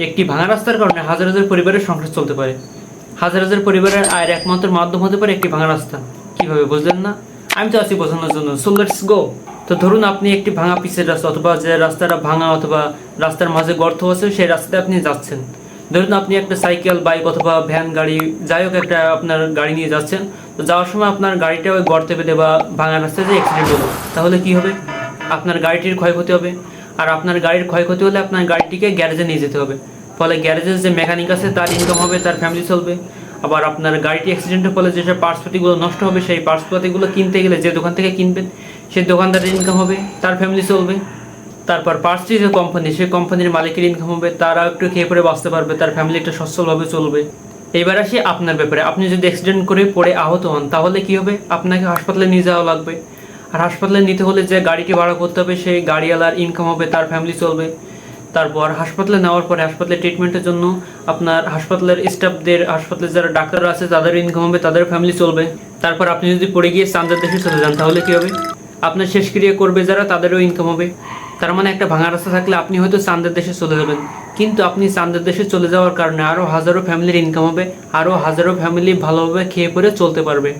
একটি ভাঙা রাস্তার কারণে হাজার হাজার পরিবারের সংসার চলতে পারে। হাজার হাজার পরিবারের আয়ের একমাত্র মাধ্যম হতে পারে একটি ভাঙা রাস্তা। কিভাবে বুঝলেন না? আমি তো আছি বোঝানোর জন্য। So let's go. তো ধরুন আপনি একটি ভাঙা পিচের রাস্তা অথবা যে রাস্তাটা ভাঙা অথবা রাস্তার মাঝে গর্ত আছে সেই রাস্তাতে আপনি যাচ্ছেন। ধরুন আপনি একটা সাইকেল, বাইক অথবা ভ্যান গাড়ি, যাই হোক একটা আপনার গাড়ি নিয়ে যাচ্ছেন। তো যাওয়ার সময় আপনার গাড়িটা ওই গর্তে বেঁধে বা ভাঙা রাস্তায় যে অ্যাক্সিডেন্ট হলো, তাহলে কি হবে? আপনার গাড়িটির ক্ষয়ক্ষতি হবে। আর আপনার গাড়ির ক্ষয়ক্ষতি হলে আপনার গাড়িটিকে গ্যারেজে নিয়ে যেতে হবে। ফলে গ্যারেজের যে মেকানিক আছে তার ইনকাম হবে, তার ফ্যামিলি চলবে। আবার আপনার গাড়িটি অ্যাক্সিডেন্টের ফলে যেসব পার্টসপাতিগুলো নষ্ট হবে সেই পার্টসপাতিগুলো কিনতে গেলে যে দোকান থেকে কিনবেন সেই দোকানদারের ইনকাম হবে, তার ফ্যামিলি চলবে। তারপর পার্টসটি যে কোম্পানি, সেই কোম্পানির মালিকের ইনকাম হবে, তারা একটু খেয়ে পরে বাঁচতে পারবে, তার ফ্যামিলি একটা সচ্ছলভাবে চলবে। এবার আসি আপনার ব্যাপারে। আপনি যদি অ্যাক্সিডেন্ট করে পড়ে আহত হন তাহলে কি হবে? আপনাকে হাসপাতালে নিয়ে যাওয়া লাগবে। আর হাসপাতালে নিতে হলে যে গাড়িটি ভাড়া করতে হবে সেই গাড়িওয়ালার ইনকাম হবে, তার ফ্যামিলি চলবে। তারপর হাসপাতালে নেওয়ার পরে হাসপাতালে ট্রিটমেন্টের জন্য আপনার হাসপাতালের স্টাফদের, হাসপাতালের যারা ডাক্তাররা আছে তাদের ইনকাম হবে, তাদের ফ্যামিলি চলবে। তারপর আপনি যদি পড়ে গিয়ে চাঁদের দেশে চলে যান তাহলে কী হবে? আপনার শেষক্রিয়া করবে যারা, তাদেরও ইনকাম হবে। তার মানে একটা ভাঙা রাস্তা থাকলে আপনি হয়তো চাঁদের দেশে চলে যাবেন, কিন্তু আপনি চাঁদের দেশে চলে যাওয়ার কারণে আরও হাজারো ফ্যামিলির ইনকাম হবে, আরও হাজারো ফ্যামিলি ভালোভাবে খেয়ে পরে চলতে পারবে।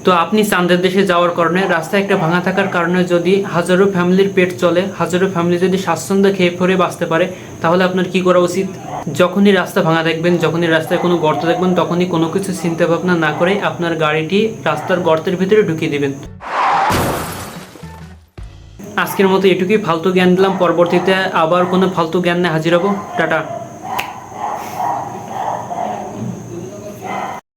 তো আপনি চাঁদের দেশে যাওয়ার কারণে রাস্তায় একটা ভাঙা থাকার কারণে যদি হাজারো ফ্যামিলির পেট চলে, হাজারো ফ্যামিলি যদি স্বাচ্ছন্দ্যে খেয়ে পরে বাঁচতে পারে, তাহলে আপনার কি করা উচিত? যখনই রাস্তা ভাঙা দেখবেন, যখনই রাস্তায় কোনো গর্ত দেখবেন, তখনই কোনো কিছু চিন্তা ভাবনা না করে আপনার গাড়িটি রাস্তার গর্তের ভিতরে ঢুকিয়ে দিবেন। আজকের মতো এটুকুই ফালতু জ্ঞান দিলাম। পরবর্তীতে আবার কোনো ফালতু জ্ঞান নিয়ে হাজির হব। টাটা।